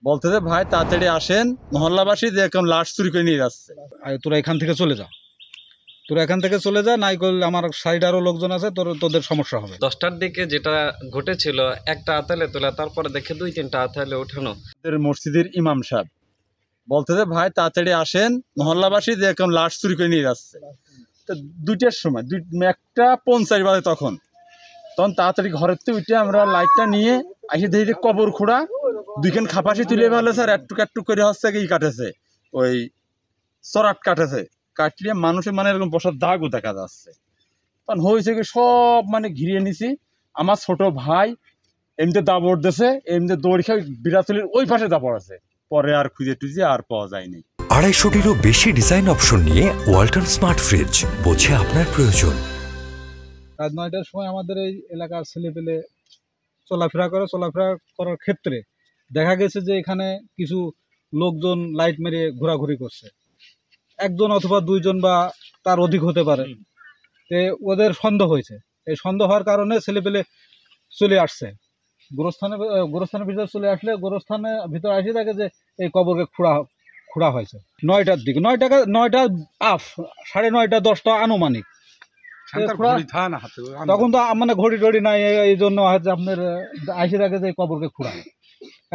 বলতে যে ভাই তাড়াতাড়ি আসেন, মহল্লাবাসী যে এরকম লাশ চুরি করে নিয়ে যাচ্ছে। তোরা এখান থেকে চলে যা, তোরা এখান থেকে চলে যা, নাই করলে আমার সাইড আরো লোকজন আছে, তোদের সমস্যা হবে। 10টার দিকে যেটা ঘটেছিল, একটা আতালে তোলা, তারপরে দেখে 2-3টা আতালে উঠানো। মসজিদের ইমাম সাহেব বলতে যে ভাই তাড়াতাড়ি আসেন, মহল্লাবাসী যে এরকম লাশ চুরি করে নিয়ে যাচ্ছে। তো 2টার সময় 1:50 বাজে তখন তাড়াতাড়ি ঘরের থেকে উঠে আমরা লাইটটা নিয়ে আসে দেখি যে কবর খোঁড়া, 2খান খাপাসি তুলে ফেলেছে আর একটুক করে হচ্ছে কি কাটেছে, ওই চরাট কাটেছে, কাটলে মানুষের মানে এরকম বসার দাগও দেখা যাচ্ছে। তখন হয়েছে কি সব মানে ঘিরিয়ে নিছি। আমার ছোট ভাই এমনিতে দাবড় দিয়েছে, এমনিতে দৌড় খেয়ে বিরাতলির ওই পাশে দাবড় আছে, পরে আর খুঁজে টুজে আর পাওয়া যায়নি। 250-টিরও বেশি ডিজাইন অপশন নিয়ে ওয়ালটন স্মার্ট ফ্রিজ, বোঝে আপনার প্রয়োজন। রাত 9টার সময় আমাদের এই এলাকার ছেলেপেলে চলাফেরা করার ক্ষেত্রে দেখা গেছে যে এখানে কিছু লোকজন লাইট মেরে ঘোরাঘুরি করছে, 1জন অথবা 2জন বা তার অধিক হতে পারে। তে ওদের সন্দেহ হয়েছে, এই সন্দেহ হওয়ার কারণে ছেলেপেলে চলে আসছে গোরস্থানের ভিতরে চলে আসলে গোরস্থানের ভিতরে আসে দেখে যে এই কবরকে খোঁড়া হয়েছে 9টার দিকে, 9টা আফ 9:30 10টা আনুমানিক। তখন তো মানে ঘড়ি টড়ি নাই, এই জন্য হয়তো আপনার আসে দেখে যে কবরকে খোঁড়া।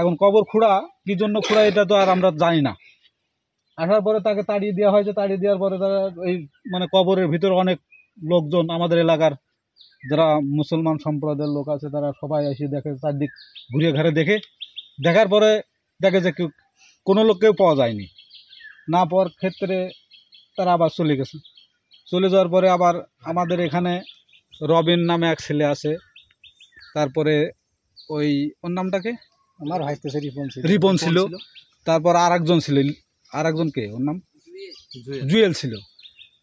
এখন কবর খোঁড়া কি জন্য খোঁড়া এটা তো আর আমরা জানি না। আসার পরে তাকে তাড়িয়ে দেওয়া হয়েছে, তাড়িয়ে দেওয়ার পরে তারা এই মানে কবরের ভিতরে অনেক লোকজন আমাদের এলাকার যারা মুসলমান সম্প্রদায়ের লোক আছে তারা সবাই এসে দেখে, চারদিক ঘুরিয়ে ঘাড়ে দেখার পরে দেখে যে কোনো লোককেও পাওয়া যায়নি। না পাওয়ার ক্ষেত্রে তারা আবার চলে যাওয়ার পরে আবার আমাদের এখানে রবিন নামে এক ছেলে আছে, তারপরে ওই ওর নামটাকে আমার ভাইতেছে রিপন ছিল, তারপর আরেকজন কে ওর নাম জুয়েল ছিল।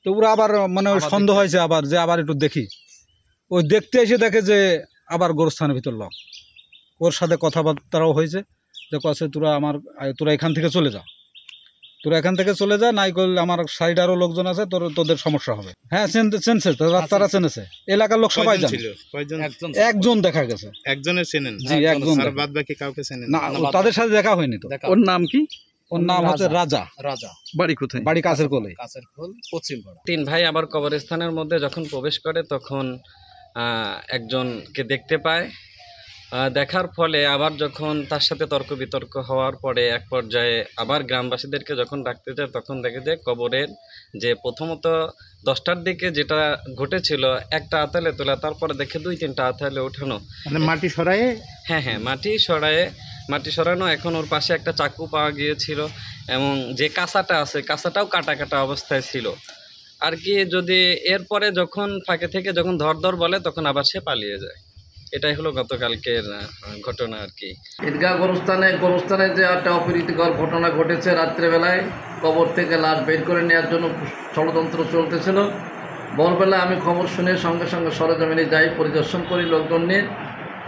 তো ওরা আবার মানে সন্দেহ হয়েছে আবার যে আবার একটু দেখি, ওই দেখতে এসে দেখে যে আবার গোরস্থানের ভিতর লোক, ওর সাথে কথাবার্তাও হয়েছে যে কাছে তোরা এখান থেকে চলে যা, নাই করলে আমার সাইড আরো লোকজন আছে, তোদের সমস্যা হবে। হ্যাঁ চেনছে, তারা চেনেছে, এলাকার লোক সবাই জানে। 1জন দেখা গেছে, একজনের চেনেন? জি, 1জন। বাদ বাকি কাউকে চেনেন না, তাদের সাথে দেখা হয়নি। তো ওর নাম কি? ওর নাম হচ্ছে রাজা। বাড়ি কোথায়? বাড়ি কাছের কোলে, পশ্চিম পাড়া। 3 ভাই আবার কবরস্থানের মধ্যে যখন প্রবেশ করে তখন একজনকে দেখতে পায়। দেখার ফলে আবার যখন তার সাথে তর্ক বিতর্ক হওয়ার পরে এক পর্যায়ে আবার গ্রামবাসীদেরকে যখন ডাকতে যায় তখন দেখে যে কবরের যে প্রথমত 10টার দিকে যেটা ঘটেছিল, একটা আতালে তোলা, তারপরে দেখে 2-3টা আতালে উঠানো, মানে মাটি সরায়ে। হ্যাঁ, মাটি সরানো। এখন ওর পাশে একটা চাকু পাওয়া গিয়েছিল এবং যে কাঁচাটা আছে কাঁচাটাও কাটা অবস্থায় ছিল আর কি। যদি এরপরে যখন ফাঁকে থেকে যখন ধর বলে তখন আবার সে পালিয়ে যায়। এটাই হলো গতকালকের ঘটনা আর কি। ঈদগাহ গোরস্থানে যে একটা অপ্রীতিকর ঘটনা ঘটেছে, রাত্রেবেলায় কবর থেকে লাশ বের করে নেওয়ার জন্য ষড়যন্ত্র চলতেছিল। ভোরবেলা আমি খবর শুনে সঙ্গে সঙ্গে সরেজমিনে যাই, পরিদর্শন করি, লোকজন নিয়ে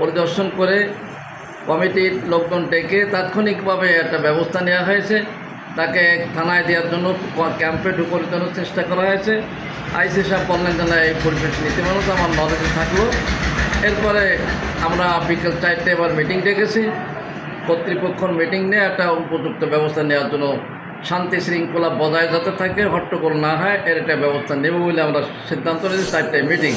পরিদর্শন করে কমিটির লোকজন ডেকে তাৎক্ষণিকভাবে একটা ব্যবস্থা নেওয়া হয়েছে। তাকে থানায় দেওয়ার জন্য ক্যাম্পে ঢুকোর জন্য চেষ্টা করা হয়েছে। আইসি সাহেব বললেন যে না, এই পরিবেশ নীতিমানত আমার নলেজে থাকলো। এরপরে আমরা বিকেল 4টায় এবার মিটিং ডেকেছি, কর্তৃপক্ষর মিটিং নিয়ে একটা উপযুক্ত ব্যবস্থা নেওয়ার জন্য, শান্তি শৃঙ্খলা বজায় যাতে থাকে, হট্টগোল না হয়, এর একটা ব্যবস্থা নেব বলে আমরা সিদ্ধান্ত নিয়েছি। 4টায় মিটিং।